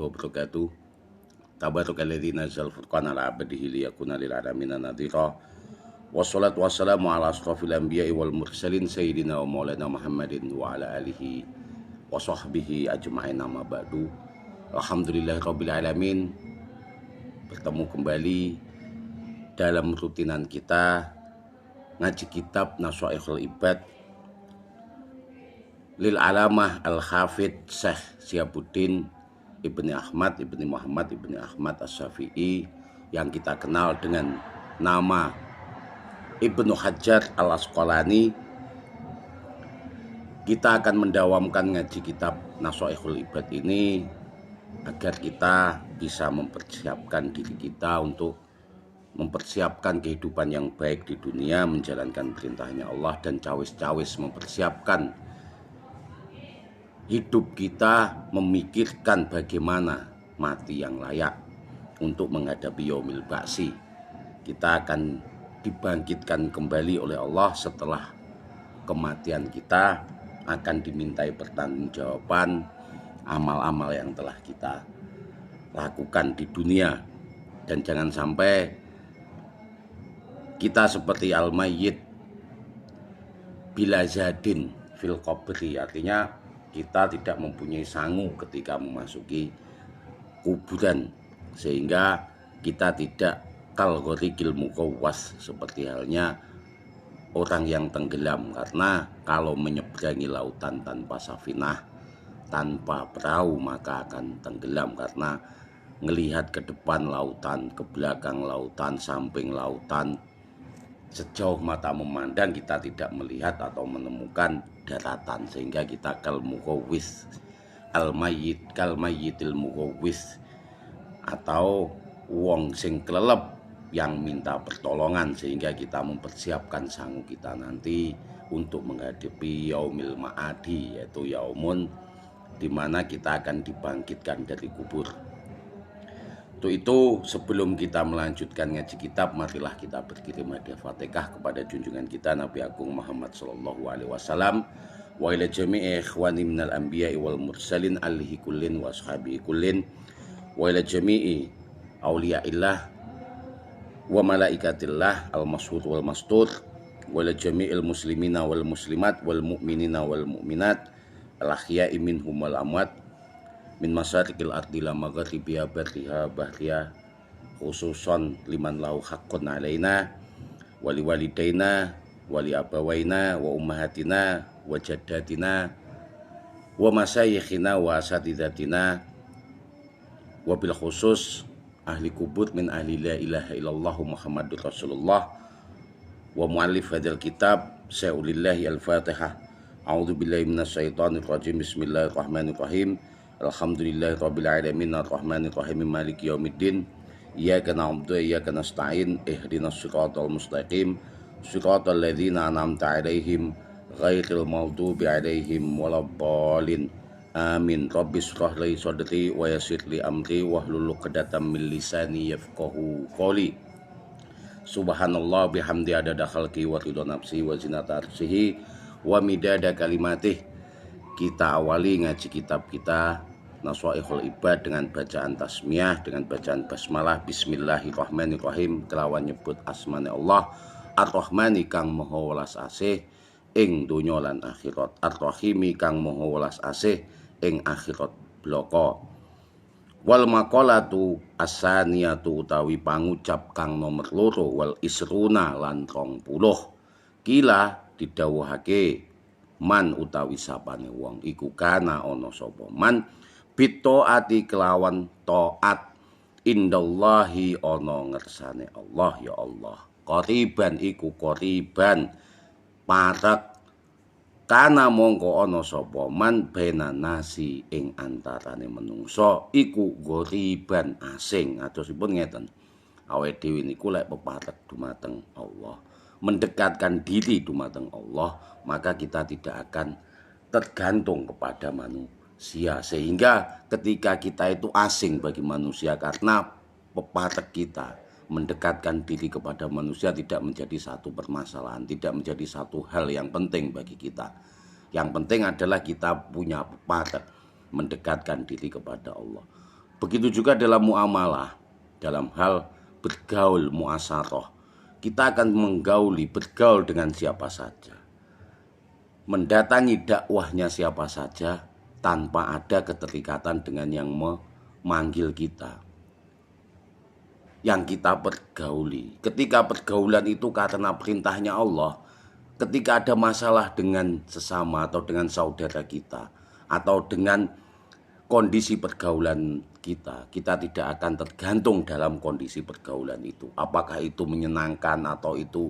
wabarakatuh. Tabarakalladzii nazzal furqana ala 'abdihi liyakuna lil 'alamina nadhira. Wassalatu wassalamu ala asrofil anbiya'i wal mursalin sayyidina wa maulana Muhammadin wa ala alihi wa sahbihi ajma'in, amma ba'du. Alhamdulillahirabbil alamin. Bertemu kembali dalam rutinan kita ngaji kitab Nashaikhul Ibad lil alamah al-hafidz Syekh Syihabuddin Ibni Ahmad Ibni Muhammad Ibni Ahmad As-Syafi'i, yang kita kenal dengan nama Ibnu Hajar Al-Asqalani. Kita akan mendawamkan ngaji kitab Nashaikhul Ibad ini agar kita bisa mempersiapkan diri kita untuk mempersiapkan kehidupan yang baik di dunia, menjalankan perintahnya Allah, dan cawis-cawis mempersiapkan hidup kita, memikirkan bagaimana mati yang layak untuk menghadapi yaumil ba'si. Kita akan dibangkitkan kembali oleh Allah setelah kematian kita, akan dimintai pertanggungjawaban amal-amal yang telah kita lakukan di dunia. Dan jangan sampai kita seperti al-mayyit bila zadin fil qabri, artinya kita tidak mempunyai sangu ketika memasuki kuburan, sehingga kita tidak kal gharikil muqawwas, seperti halnya orang yang tenggelam. Karena kalau menyeberangi lautan tanpa safinah, tanpa perahu, maka akan tenggelam, karena melihat ke depan lautan, ke belakang lautan, samping lautan, sejauh mata memandang kita tidak melihat atau menemukan daratan, sehingga kita kal muqawwis al-mayyit, kal mayyitil muqawwis, atau wong sing kelelep yang minta pertolongan, sehingga kita mempersiapkan sangu kita nanti untuk menghadapi yaumil ma'adi, yaitu yaumun di mana kita akan dibangkitkan dari kubur. Untuk itu, sebelum kita melanjutkan ngaji kitab, marilah kita berkirim hadiah Fatihah kepada junjungan kita Nabi Agung Muhammad sallallahu alaihi wasallam, wa ila jami'i ikhwani minal anbiya'i wal mursalin alihi kullin wa ashabihi kullin, wa ila jami'i awliya'illah wa malaikatillah al-mashhur wal mastur, wa ila jami'il muslimina wal muslimat wal mu'minina wal mu'minat al-ahya'i minhum wal amwat min masyariqil ardi la maghribiha barriha bahriha, khususan liman lahu haqqun alaina wali walidaina wali abawaina wa ummahatina wa jaddatina wa masyayikhina wa asatidatina, wa bil khusus ahli kubur min ahli la ilaha illallah Muhammadur Rasulullah wa muallif hadzal kitab Syaikhul al-Fatihah. A'udzu billahi minasyaitonir rajim. Bismillahirrahmanirrahim. Alhamdulillahirabbil alamin arrahmanir rahim maliki yaumiddin. Iyyaka na'budu wa iyyaka nasta'in. Ihdinas siratal mustaqim. Siratal ladzina an'amta 'alaihim ghairil maghdubi 'alaihim waladdallin. Amin. Rabbis shrah li sadri wa yassir li amri wahlul 'uqdatam min lisani yafqahu qawli. Subhanallah bihamdi adada khalqi wa ridha nafsi wa zinata arsyihi wa midada kalimatih. Kita awali ngaji kitab kita Nashaikhul Ibad dengan bacaan tasmiyah, dengan bacaan basmalah. Bismillahirrahmanirrahim, kelawan nyebut asmane Allah Ar-Rahmani kang maha welas asih ing donya lan akhirat, Ar-Rahimi kang maha welas asih ing akhirat blaka. Wal maqalatu asaniyatu, utawi pangucap kang nomor loro, wal isruna lan 20. Kila didhawuhake man utawi sapane wong iku kana ana sapa man bitaati kelawan taat indallahi ana ngersane Allah, ya Allah. Qariban iku qariban parak, kana mongko ana sapa man bena nasi ing antarane menungso iku ghoriban asing. Adosipun ngeten, awake dhewe niku lek pepatek dumateng Allah, mendekatkan diri dumateng Allah, maka kita tidak akan tergantung kepada manusia, sehingga ketika kita itu asing bagi manusia karena pepatek kita, mendekatkan diri kepada manusia tidak menjadi satu permasalahan, tidak menjadi satu hal yang penting bagi kita. Yang penting adalah kita punya pepatek mendekatkan diri kepada Allah. Begitu juga dalam muamalah, dalam hal bergaul muasaroh. Kita akan menggauli, bergaul dengan siapa saja, mendatangi dakwahnya siapa saja tanpa ada keterikatan dengan yang memanggil kita, yang kita pergauli. Ketika pergaulan itu karena perintahnya Allah, ketika ada masalah dengan sesama atau dengan saudara kita atau dengan kondisi pergaulan kita, kita tidak akan tergantung dalam kondisi pergaulan itu. Apakah itu menyenangkan atau itu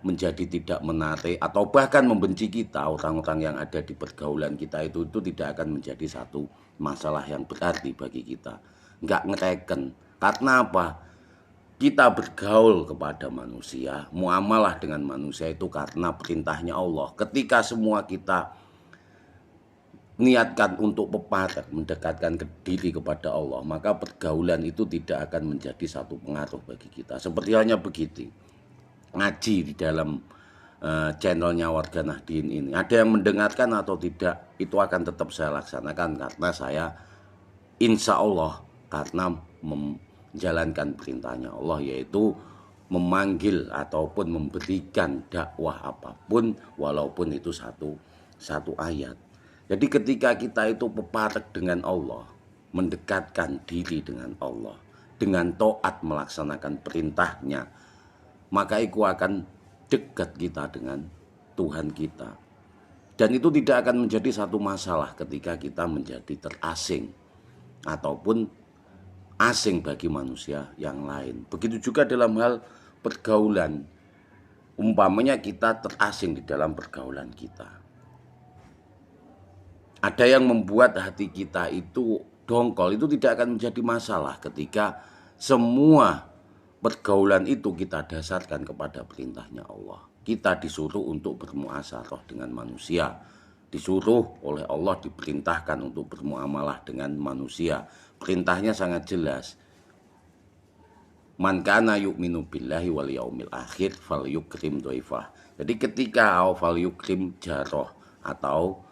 menjadi tidak menarik atau bahkan membenci kita, orang-orang yang ada di pergaulan kita itu tidak akan menjadi satu masalah yang berarti bagi kita. Nggak ngereken. Karena apa? Kita bergaul kepada manusia, muamalah dengan manusia itu karena perintahnya Allah. Ketika semua kita niatkan untuk pepatak, mendekatkan diri kepada Allah, maka pergaulan itu tidak akan menjadi satu pengaruh bagi kita. Seperti halnya begitu ngaji di dalam channelnya Warga Nahdien ini, ada yang mendengarkan atau tidak, itu akan tetap saya laksanakan karena saya insya Allah karena menjalankan perintahnya Allah, yaitu memanggil ataupun memberikan dakwah apapun walaupun itu satu ayat. Jadi ketika kita itu pepatek dengan Allah, mendekatkan diri dengan Allah, dengan taat melaksanakan perintahnya, maka itu akan dekat kita dengan Tuhan kita. Dan itu tidak akan menjadi satu masalah ketika kita menjadi terasing ataupun asing bagi manusia yang lain. Begitu juga dalam hal pergaulan. Umpamanya kita terasing di dalam pergaulan kita, ada yang membuat hati kita itu dongkol, itu tidak akan menjadi masalah ketika semua pergaulan itu kita dasarkan kepada perintahnya Allah. Kita disuruh untuk bermuasaroh dengan manusia, disuruh oleh Allah, diperintahkan untuk bermuamalah dengan manusia. Perintahnya sangat jelas. Man kana yu'minu billahi wal yaumil akhir falyukrim dhaifah. Jadi ketika falyukrim jaroh atau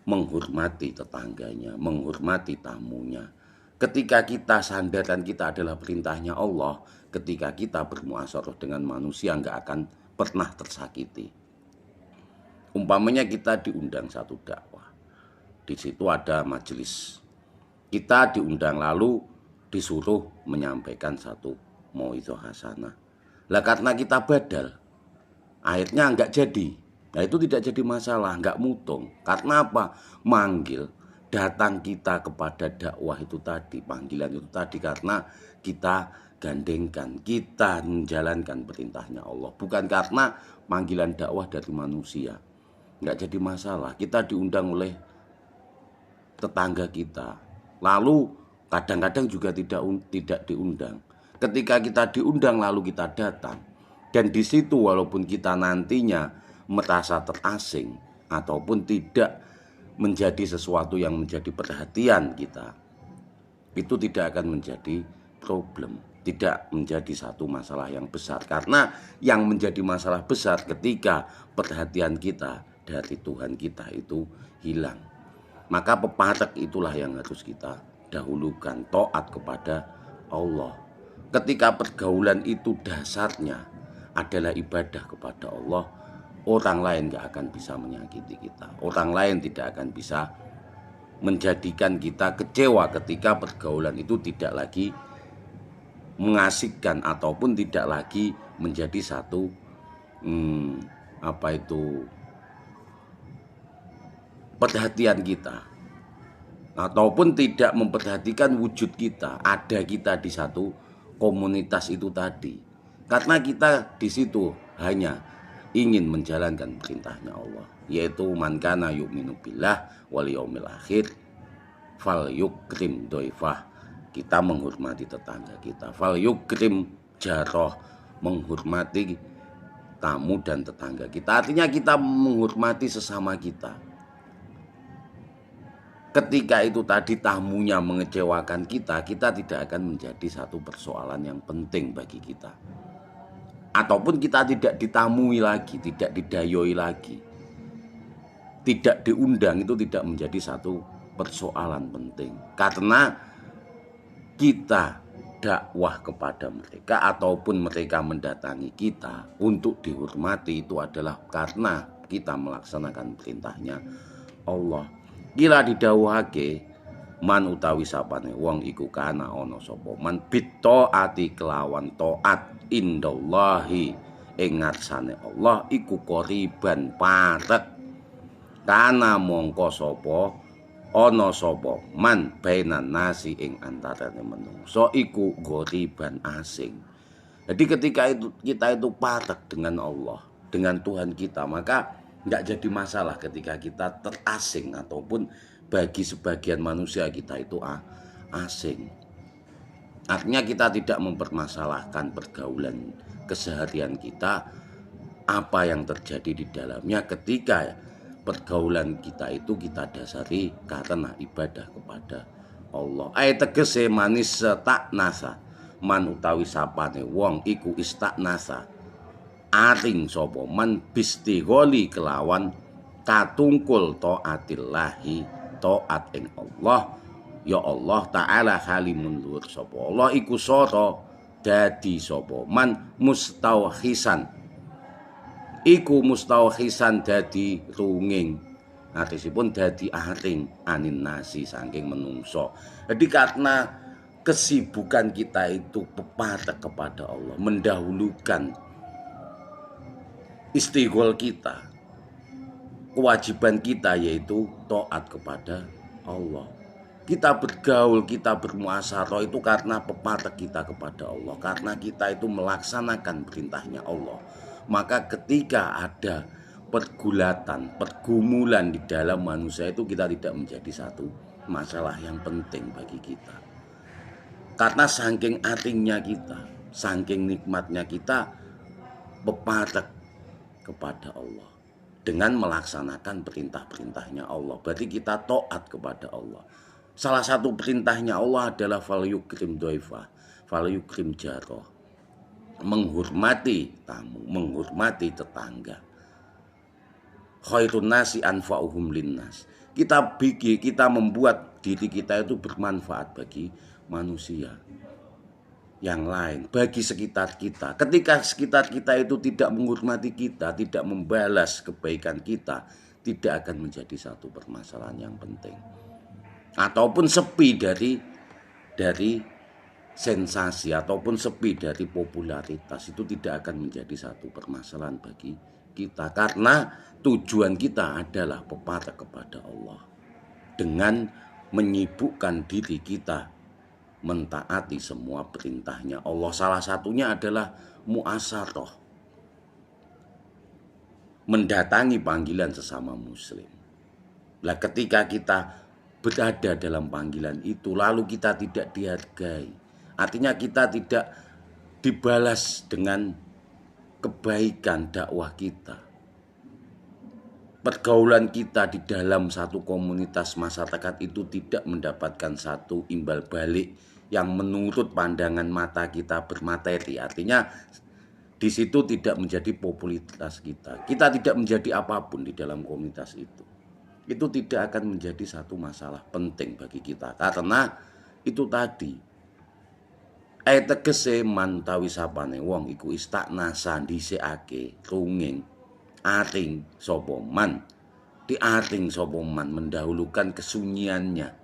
menghormati tetangganya, menghormati tamunya. Ketika kita sandaran kita adalah perintahnya Allah, ketika kita bermuasaroh dengan manusia nggak akan pernah tersakiti. Umpamanya kita diundang satu dakwah, di situ ada majelis, kita diundang lalu disuruh menyampaikan satu mauidhah hasanah. Lah karena kita badal, akhirnya nggak jadi. Nah itu tidak jadi masalah, nggak mutung. Karena apa? Manggil, datang kita kepada dakwah itu tadi, panggilan itu tadi karena kita gandengkan, kita menjalankan perintahnya Allah. Bukan karena panggilan dakwah dari manusia. Nggak jadi masalah, kita diundang oleh tetangga kita. Lalu kadang-kadang juga tidak diundang. Ketika kita diundang lalu kita datang. Dan di situ walaupun kita nantinya merasa terasing ataupun tidak menjadi sesuatu yang menjadi perhatian kita, itu tidak akan menjadi problem, tidak menjadi satu masalah yang besar. Karena yang menjadi masalah besar ketika perhatian kita dari Tuhan kita itu hilang. Maka pepatek itulah yang harus kita dahulukan, taat kepada Allah. Ketika pergaulan itu dasarnya adalah ibadah kepada Allah, orang lain gak akan bisa menyakiti kita. Orang lain tidak akan bisa menjadikan kita kecewa ketika pergaulan itu tidak lagi mengasihkan ataupun tidak lagi menjadi satu perhatian kita, ataupun tidak memperhatikan wujud kita, ada kita di satu komunitas itu tadi. Karena kita di situ hanya ingin menjalankan perintahnya Allah, yaitu man kana yu'minu billah wal yaumil akhir falyukrim dhaifah. Kita menghormati tetangga kita, falyukrim jaroh, menghormati tamu dan tetangga kita. Artinya kita menghormati sesama kita. Ketika itu tadi tamunya mengecewakan kita, kita tidak akan menjadi satu persoalan yang penting bagi kita. Ataupun kita tidak ditamui lagi, tidak didayoi lagi, tidak diundang, itu tidak menjadi satu persoalan penting. Karena kita dakwah kepada mereka ataupun mereka mendatangi kita untuk dihormati, itu adalah karena kita melaksanakan perintahnya Allah. Kila didhawuhake man utawi sapane wong iku kana ana sapa man bitaati kelawan taat indallahi ing ngarsane Allah iku qoriban parek kana mongko sapa ana sapa man bainan nasi ing antarane menungso iku ghoriban asing. Jadi ketika itu kita itu parek dengan Allah, dengan Tuhan kita, maka nggak jadi masalah ketika kita terasing ataupun bagi sebagian manusia kita itu asing. Artinya kita tidak mempermasalahkan pergaulan keseharian kita, apa yang terjadi di dalamnya ketika pergaulan kita itu kita dasari karena ibadah kepada Allah. Ayat tegese manis tak nasa man utawi sapane wong iku istaknasa aring sapa man bistigholi kelawan katungkul taatillahi taat ing Allah ya Allah taala halimun luhur sapa Allah iku sara dadi sapa man mustauhisan iku mustauhisan dadi runging artisipun dadi aring anin nasi saking menungso. Jadi karena kesibukan kita itu pepatek kepada Allah, mendahulukan istighol kita, kewajiban kita yaitu taat kepada Allah. Kita bergaul, kita bermuasyarah itu karena pepatek kita kepada Allah, karena kita itu melaksanakan perintahnya Allah. Maka ketika ada pergulatan, pergumulan di dalam manusia itu kita tidak menjadi satu masalah yang penting bagi kita. Karena saking aringnya kita, saking nikmatnya kita pepatek kepada Allah dengan melaksanakan perintah-perintahnya Allah. Berarti kita taat kepada Allah. Salah satu perintahnya Allah adalah fal yukrim doifa, fal yukrim jaroh, menghormati tamu, menghormati tetangga. Khairun nasi anfa'uhum linnas. Kita membuat diri kita itu bermanfaat bagi manusia yang lain, bagi sekitar kita. Ketika sekitar kita itu tidak menghormati kita, tidak membalas kebaikan kita, tidak akan menjadi satu permasalahan yang penting. Ataupun sepi dari sensasi ataupun sepi dari popularitas, itu tidak akan menjadi satu permasalahan bagi kita, karena tujuan kita adalah pepatek kepada Allah dengan menyibukkan diri kita mentaati semua perintahnya Allah. Salah satunya adalah muasyarah, mendatangi panggilan sesama muslim. Nah, ketika kita berada dalam panggilan itu lalu kita tidak dihargai, artinya kita tidak dibalas dengan kebaikan dakwah kita, pergaulan kita di dalam satu komunitas masyarakat itu tidak mendapatkan satu imbal balik yang menurut pandangan mata kita bermateri. Artinya di situ tidak menjadi popularitas kita. Kita tidak menjadi apapun di dalam komunitas itu. Itu tidak akan menjadi satu masalah penting bagi kita. Karena itu tadi tegese mantawi sapane wong iku istaknasa dhisikake runging aring sapa man, diaring sapa man, mendahulukan kesunyiannya,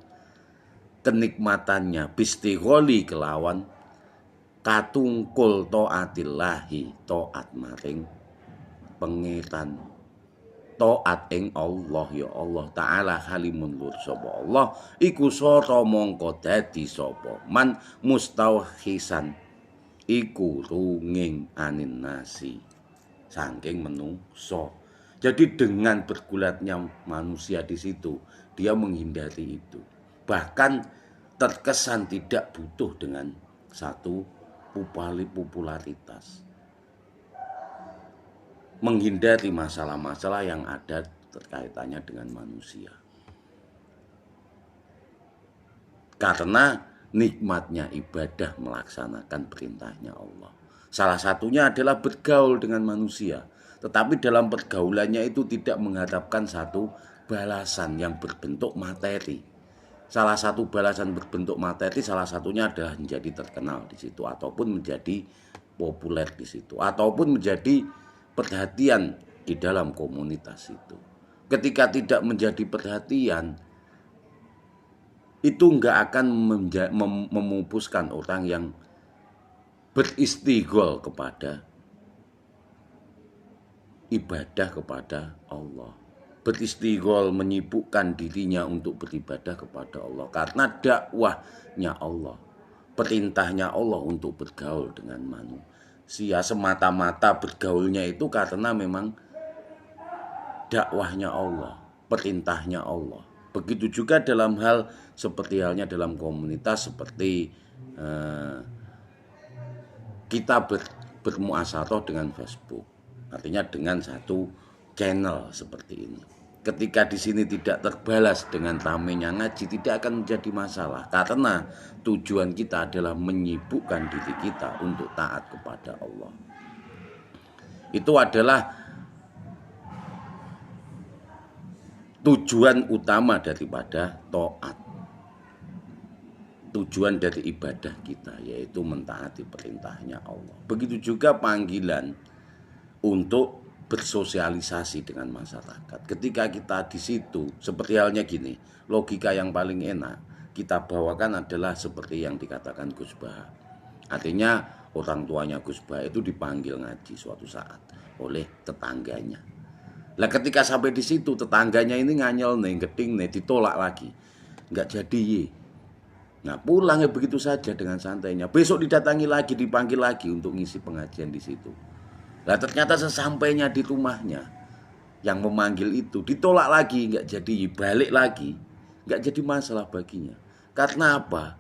kenikmatannya, bistigholi kelawan katungkul taatillahi, taat maring pengiran, taat ing Allah ya Allah taala halimun lur sapa Allah iku sara mongko dadi sapa man mustauhisan iku runging anin nasi saking menungso. Jadi dengan bergulatnya manusia di situ, dia menghindari itu. Bahkan terkesan tidak butuh dengan satu popularitas. Menghindari masalah-masalah yang ada terkaitannya dengan manusia. Karena nikmatnya ibadah melaksanakan perintahnya Allah. Salah satunya adalah bergaul dengan manusia. Tetapi dalam pergaulannya itu tidak mengharapkan satu balasan yang berbentuk materi. salah satu balasan berbentuk materi salah satunya adalah menjadi terkenal di situ ataupun menjadi populer di situ ataupun menjadi perhatian di dalam komunitas itu. Ketika tidak menjadi perhatian, itu nggak akan memupuskan orang yang beristighol kepada ibadah kepada Allah, beristighol menyibukkan dirinya untuk beribadah kepada Allah karena dakwahnya Allah, perintahnya Allah untuk bergaul dengan manusia. Semata-mata bergaulnya itu karena memang dakwahnya Allah, perintahnya Allah. Begitu juga dalam hal seperti halnya dalam komunitas seperti kita bermuasyarah dengan Facebook. Artinya dengan satu channel seperti ini. Ketika di sini tidak terbalas dengan ramenya ngaji, tidak akan menjadi masalah karena tujuan kita adalah menyibukkan diri kita untuk taat kepada Allah. Itu adalah tujuan utama daripada taat. Tujuan dari ibadah kita yaitu mentaati perintahnya Allah. Begitu juga panggilan untuk bersosialisasi dengan masyarakat. Ketika kita di situ, seperti halnya gini, logika yang paling enak kita bawakan adalah seperti yang dikatakan Gus Bah. Artinya orang tuanya Gus Bah itu dipanggil ngaji suatu saat oleh tetangganya. Lah ketika sampai di situ tetangganya ini nganyel nih, geding nih, ditolak lagi, nggak jadi ye. Nah pulang ya begitu saja dengan santainya. Besok didatangi lagi, dipanggil lagi untuk ngisi pengajian di situ. Nah ternyata sesampainya di rumahnya yang memanggil itu ditolak lagi, nggak jadi, balik lagi, nggak jadi masalah baginya. Karena apa?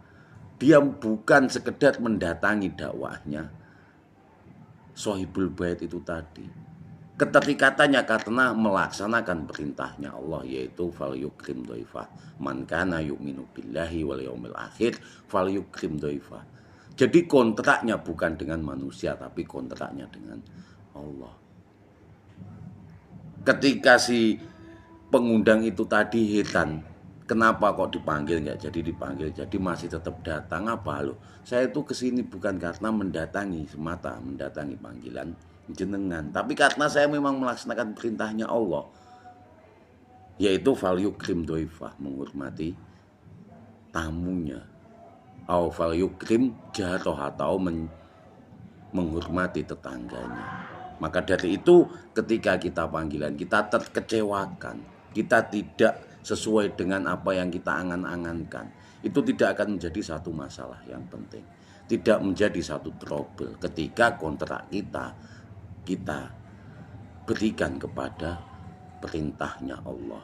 Dia bukan sekedar mendatangi dakwahnya Sohibul Bait itu tadi. Keterikatannya karena melaksanakan perintahnya Allah yaitu fal yukrim dhaifah. Man kana yu'minu billahi wal yaumil akhir fal yukrim dhaifah. Jadi kontraknya bukan dengan manusia tapi kontraknya dengan Allah. Ketika si pengundang itu tadi heran, kenapa kok dipanggil nggak jadi dipanggil, jadi masih tetap datang apa lo? Saya itu kesini bukan karena mendatangi semata, mendatangi panggilan jenengan, tapi karena saya memang melaksanakan perintahnya Allah, yaitu fal yukrim dhaifah, menghormati tamunya, au fal yukrim jaroh atau menghormati tetangganya. Maka dari itu ketika kita panggilan kita terkecewakan, kita tidak sesuai dengan apa yang kita angan-angankan, itu tidak akan menjadi satu masalah yang penting, tidak menjadi satu trouble ketika kontrak kita berikan kepada perintahnya Allah,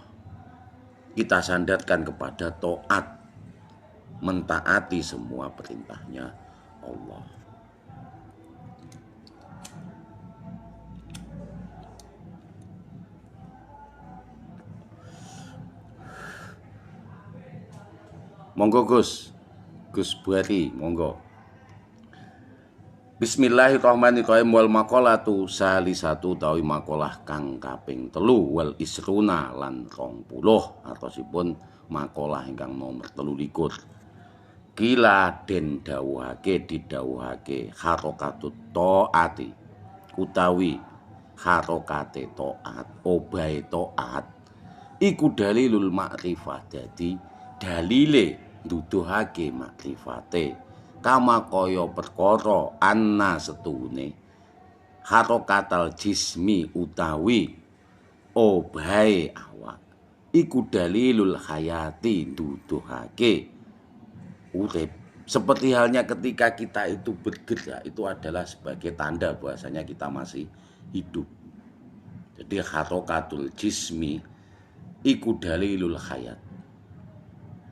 kita sandarkan kepada taat, mentaati semua perintahnya Allah. Monggo Gus Buhari, monggo. Bismillahirrahmanirrahim. Wal maqalatu salisatu tawi maqalah kang kaping 3 wal isruna lan 20 artosipun maqalah ingkang nomor 23. Kila den dawuhake didawuhake harokatut taati utawi harokate taat, obahe taat iku dalilul makrifah, dadi dalile nduduhake makrifate kama kaya perkara anna setune harokatal jismi utawi obahe awak iku dalilul hayati nduduhake urip. Seperti halnya ketika kita itu bergerak, itu adalah sebagai tanda bahwasanya kita masih hidup. Jadi harokatul jismi iku dalilul hayat.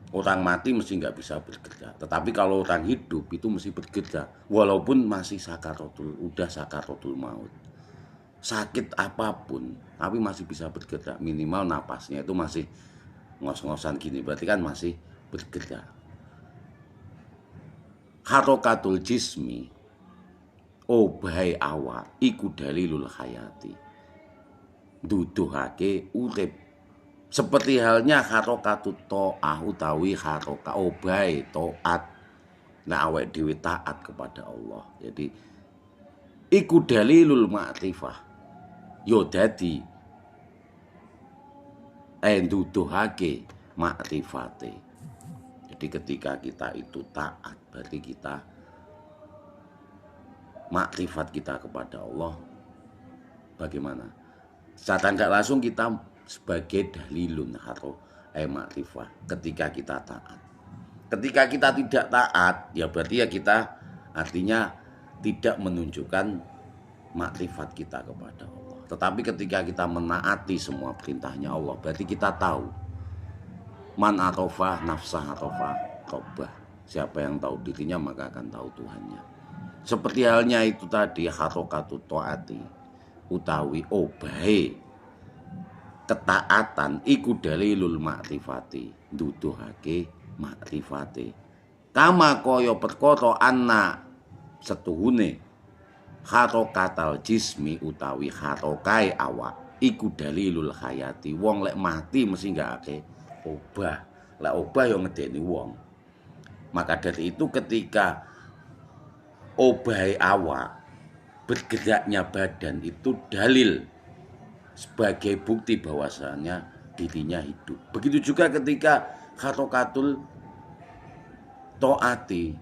Orang mati mesti nggak bisa bergerak, tetapi kalau orang hidup itu mesti bergerak walaupun masih udah sakaratul maut, sakit apapun tapi masih bisa bergerak, minimal napasnya itu masih ngos-ngosan gini, berarti kan masih bergerak. Harokatul jismi obahe awak iku dalilul hayati, nduduhake urip Seperti halnya harokatut ta'ah utawi haroka obai taat. Nah awake dhewe taat kepada Allah. Jadi iku dalilul ma'rifah. Yo dadi nduduhake makrifate. Jadi ketika kita itu taat, berarti kita makrifat kita kepada Allah bagaimana? Secara tidak langsung kita sebagai dalilun atau makrifah ketika kita taat. Ketika kita tidak taat, ya berarti ya kita artinya tidak menunjukkan makrifat kita kepada Allah. Tetapi ketika kita menaati semua perintahnya Allah, berarti kita tahu man arofa nafsah arofa robah. Siapa yang tahu dirinya maka akan tahu Tuhannya. Seperti halnya itu tadi harokatut taati utawi obahe ketaatan iku dalilul makrifati nduduhake makrifate. Kama kaya perkara anna setuhune harokatal jismi utawi harokai awak iku dalilul hayati. Wong lek mati mesti gakake obah. Lek obah yo ngedeni wong. Maka dari itu ketika obahe awak, bergeraknya badan itu dalil sebagai bukti bahwasannya dirinya hidup. Begitu juga ketika harokatul taati,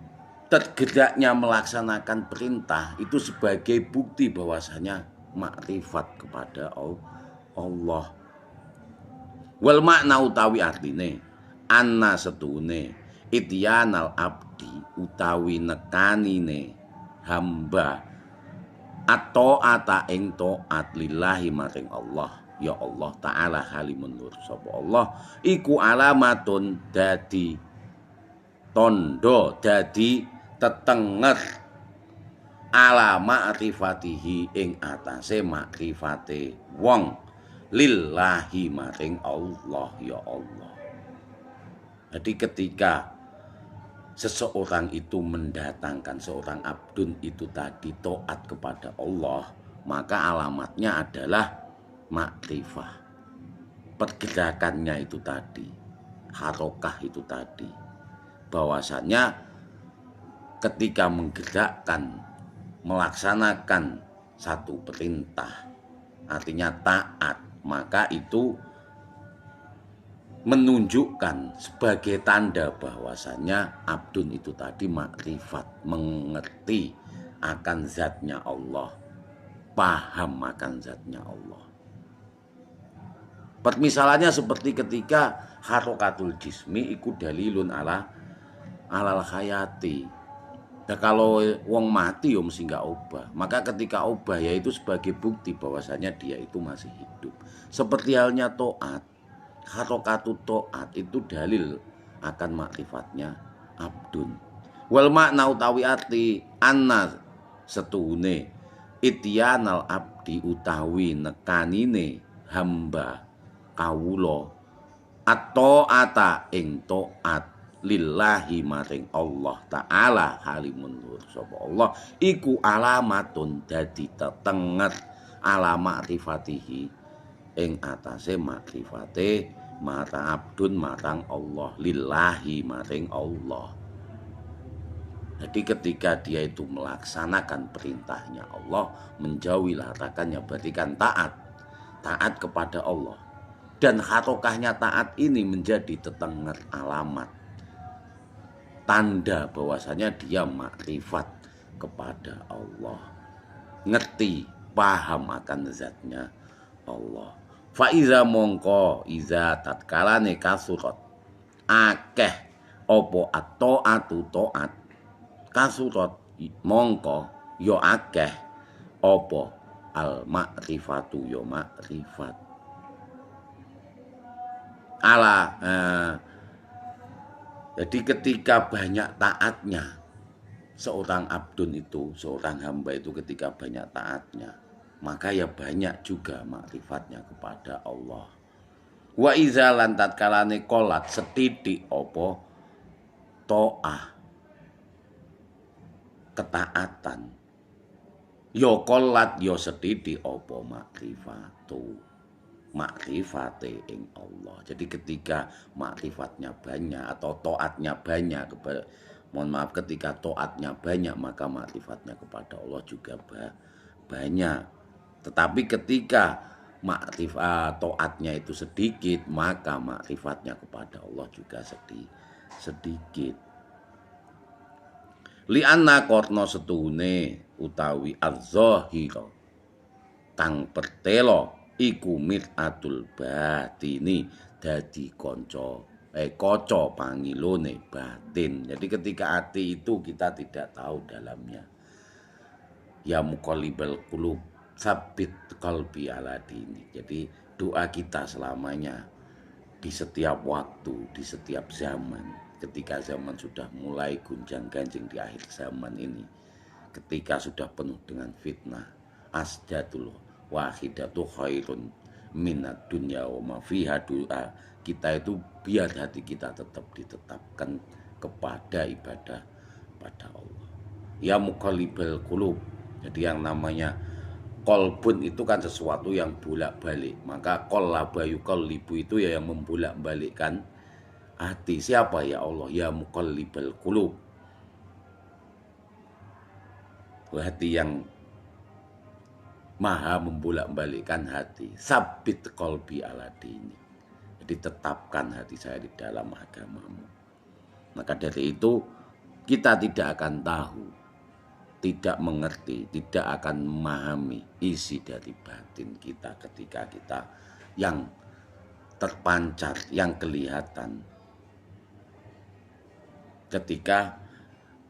tergeraknya melaksanakan perintah itu sebagai bukti bahwasanya makrifat kepada Allah. Wal makna utawi artine anna setune ityanal abdi utawi nekanine hamba atau ata ing taat lillahi maring Allah. Ya Allah taala halimun nur sapa Allah iku alamatun dadi tondo dadi tetenget ala ma'rifatihi ing atase makrifate wong lillahi maring Allah. Ya Allah. Jadi ketika seseorang itu mendatangkan seorang abdun itu tadi taat kepada Allah, maka alamatnya adalah makrifah. Pergerakannya itu tadi, harokah itu tadi, bahwasanya ketika menggerakkan, melaksanakan satu perintah, artinya taat, maka itu menunjukkan sebagai tanda bahwasannya abdun itu tadi makrifat, mengerti akan zatnya Allah, paham akan zatnya Allah. Permisalannya seperti ketika harokatul jismi iku dalilun alal hayati. Nah, kalau wong mati yo mesti nggak obah. Maka ketika obah ya itu sebagai bukti bahwasanya dia itu masih hidup. Seperti halnya taat, harokatut taat itu dalil akan makrifatnya abdun. Wal makna utawi arti anna setune ityanal abdi utawi nekanine hamba kawula atau ata ing taat lillahi maring Allah taala halimun nur sapa Allah iku alamatun dadi tetenget ala makrifatihi ing atase makrifate mata abdun marang Allah lillahi maring Allah. Jadi ketika dia itu melaksanakan perintahnya Allah, menjauhi larangannya, berarti kan taat kepada Allah. Dan harokahnya taat ini menjadi tetenget alamat, tanda bahwasanya dia makrifat kepada Allah, ngerti, paham akan zatnya Allah. Faiza mongko iza tatkalane kasurat akeh opo atau atu taat kasurat mongko yo akeh opo al makrifatu yo makrifat jadi ketika banyak taatnya seorang abdun itu, seorang hamba itu ketika banyak taatnya, maka ya banyak juga makrifatnya kepada Allah. Wa iza lan tatkalane kolat setitik opo to'ah ketaatan yo kolat yo setitik opo makrifatu makrifate ing Allah. Jadi ketika makrifatnya banyak atau taatnya banyak, mohon maaf, ketika taatnya banyak maka makrifatnya kepada Allah juga banyak. Tetapi ketika taatnya itu sedikit maka makrifatnya kepada Allah juga sedikit. Li'anna korno setuhune utawi az-zahira kang pertelo iku mir'atul batini dadi kaca pangilone batin. Jadi ketika hati itu kita tidak tahu dalamnya. Ya muqallibal qulub sabit qalbi ala dini. Jadi doa kita selamanya di setiap waktu, di setiap zaman. Ketika zaman sudah mulai gunjang-ganjing di akhir zaman ini, ketika sudah penuh dengan fitnah, asdatul wahidatu khairun minad dunya wa ma fiha. Doa kita itu biar hati kita tetap ditetapkan kepada ibadah pada Allah. Ya muqallibal qulub. Jadi yang namanya kolbun itu kan sesuatu yang bolak-balik. Maka qallaba yuqallibu itu ya yang membolak-balikkan hati. Siapa? Ya Allah. Ya muqallibal qulub. Hati yang maha membolak-balikkan hati. Sabit qalbi ala dini. Jadi tetapkan hati saya di dalam agamamu. Maka dari itu kita tidak akan tahu, tidak mengerti, tidak akan memahami isi dari batin kita ketika kita yang terpancar, yang kelihatan. Ketika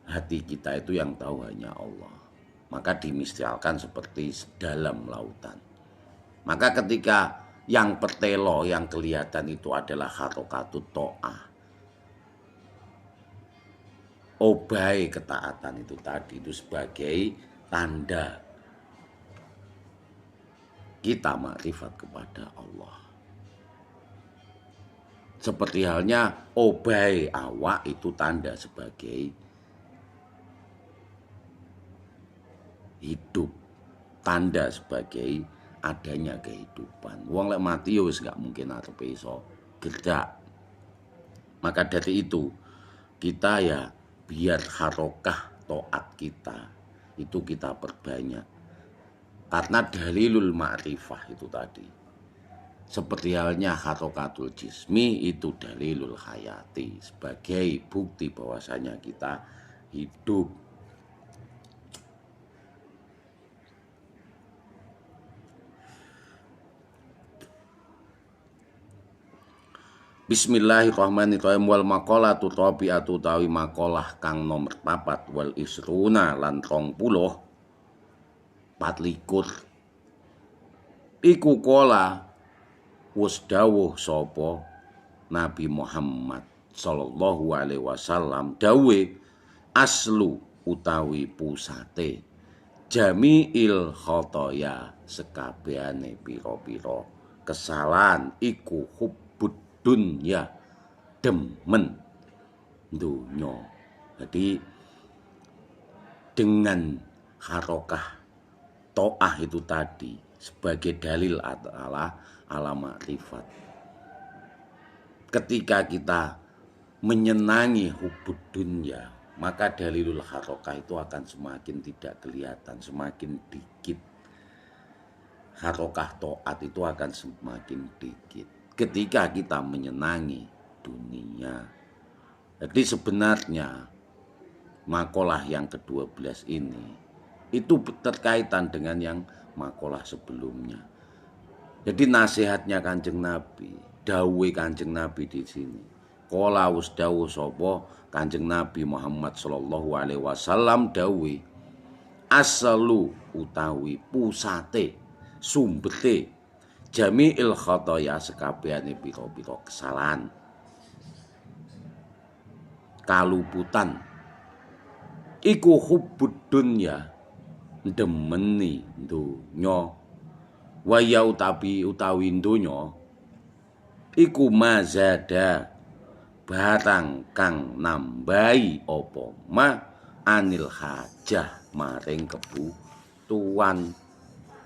hati kita itu yang tahu hanya Allah. Maka dimisalkan seperti dalam lautan. Maka ketika yang pertelo, yang kelihatan itu adalah harokatut to'ah, obai ketaatan itu tadi, itu sebagai tanda kita makrifat kepada Allah. Seperti halnya obai awak itu tanda sebagai hidup, tanda sebagai adanya kehidupan. Wong lek mati ya wis gak mungkin arepe iso gerak. Maka dari itu kita ya biar harokah to'at kita itu kita perbanyak. Karena dalilul ma'rifah itu tadi. Seperti halnya harokatul jismi itu dalilul hayati. Sebagai bukti bahwasanya kita hidup. Bismillahirrahmanirrahim. Wal maqalatu tabi'atu tawi maqalah kang nomor 4 wal isruna lan 30 iku kola wus dawuh sapa Nabi Muhammad sallallahu alaihi wasallam dawe aslu utawi pusate jami'il khotoya sekabehane pira-pira kesalahan iku hubbud dunya demen dunya. Jadi dengan harokah to'ah itu tadi sebagai dalil ala makrifat. Ketika kita menyenangi hubbud dunya, maka dalilul harokah itu akan semakin tidak kelihatan, semakin dikit. Harokah to'at itu akan semakin dikit ketika kita menyenangi dunia. Jadi sebenarnya makalah yang ke-12 ini itu terkaitan dengan yang makalah sebelumnya. Jadi nasihatnya Kanjeng Nabi, dawuhe Kanjeng Nabi di sini. Qala wus dawuh sapa Kanjeng Nabi Muhammad sallallahu alaihi wasallam dawuhe asalu utawi pusate sumbete jami'il khotoya sekabehane pira-pira kesalahan kaluputan iku hubbud dunya demeni dunya wa ya utawi dunya iku mazada barang kang nambahi apa ma anil hajah maring kebutuhan.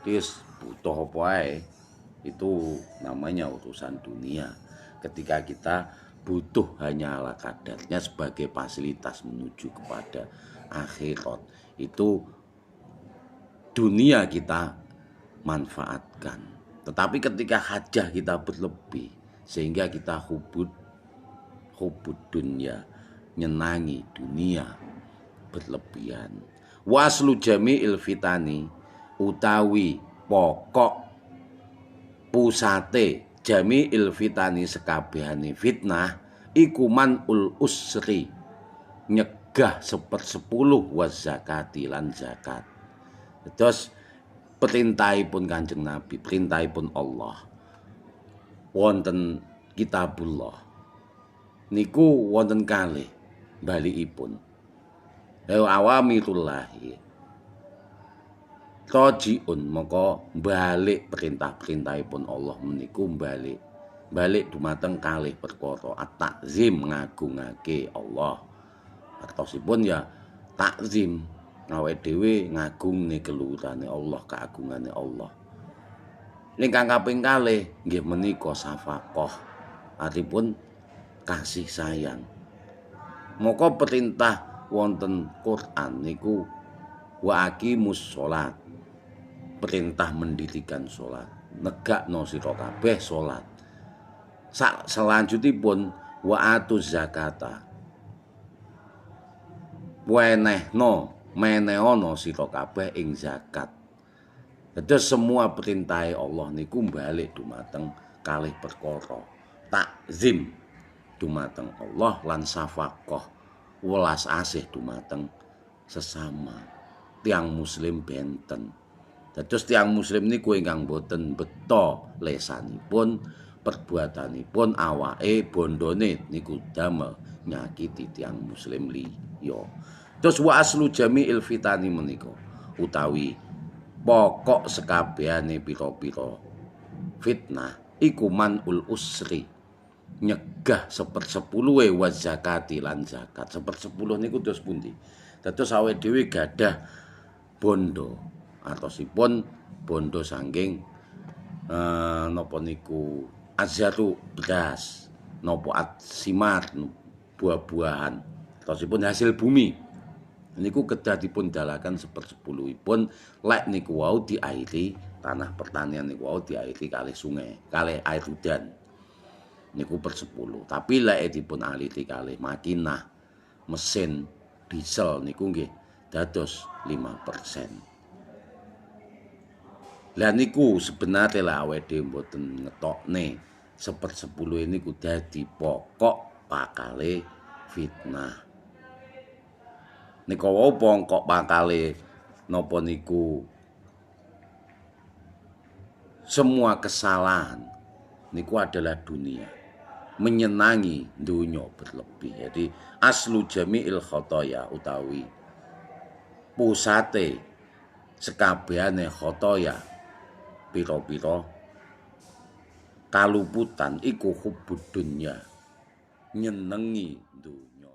Wis butuh apa ae itu namanya urusan dunia. Ketika kita butuh hanya ala kadarnya sebagai fasilitas menuju kepada akhirat, itu dunia kita manfaatkan. Tetapi ketika hajah kita berlebih sehingga kita hubud dunia, nyenangi dunia berlebihan. Waslu jami'il fitani, utawi pokok pusate jami'il fitani sekabehane fitnah iku manul usri, nyegah 1/10 wa zakati lan zakat. Terus perintahipun Kanjeng Nabi, perintahipun Allah wonten kitabullah niku wonten kalih balikipun. Awamitullahi rojiun, maka balik perintah-perintahipun Allah meniku balik dumateng kalih perkara. At-takzim, ngagungake Allah, artosipun ya takzim, awake dhewe ngagungne keluhurane Allah, keagungane Allah. Ingkang kaping kalih nggih menika safaqah, artipun kasih sayang. Maka perintah wonten Quran niku wa aqimus sholat, perintah mendirikan sholat, negakno sira kabeh sholat. Selanjutipun wa atuz zakata, menehono sira kabeh ing zakat. Dados semua perintah Allah niku balik dumateng kalih perkara. Takzim dumateng Allah lan safaqah, welas asih dumateng sesama tiang muslim benten. Dados tiang muslim niku ingkang boten beta lesanipun, perbuatanipun, awake bondone niku damel nyakiti tiang muslim liya. Terus wa aslu jami'il fitani menika utawi pokok sekabehane pira-pira fitnah iku manul usri, nyegah 1/10 wa zakati lan zakat. 1/10 niku terus pundi? Dados awake dhewe gadah bondo, atosipun bondo saking napa niku azzaru beras, napa atsimar buah-buahan, atosipun hasil bumi. Niku kedah dipun dalaken 1/10ipun lek niku wau diairi, tanah pertanian niku wau diairi kalih sungai, kalih air hujan. Niku 1/10. Tapi lek dipun aliti kalih makinah, mesin, diesel niku nggih dados 5%. Lah niku sebenarnya lah awake dhewe mboten ngetokne 1/10 niku dadi pokok pakale fitnah. Nika wau pokok pakale napa niku semua kesalahan niku adalah dunia, menyenangi dunia berlebih. Jadi aslu jami'il khotoya utawi pusate sekabehane khotoya, pira-pira kaluputan iku hubud dunya, nyenengi dunya,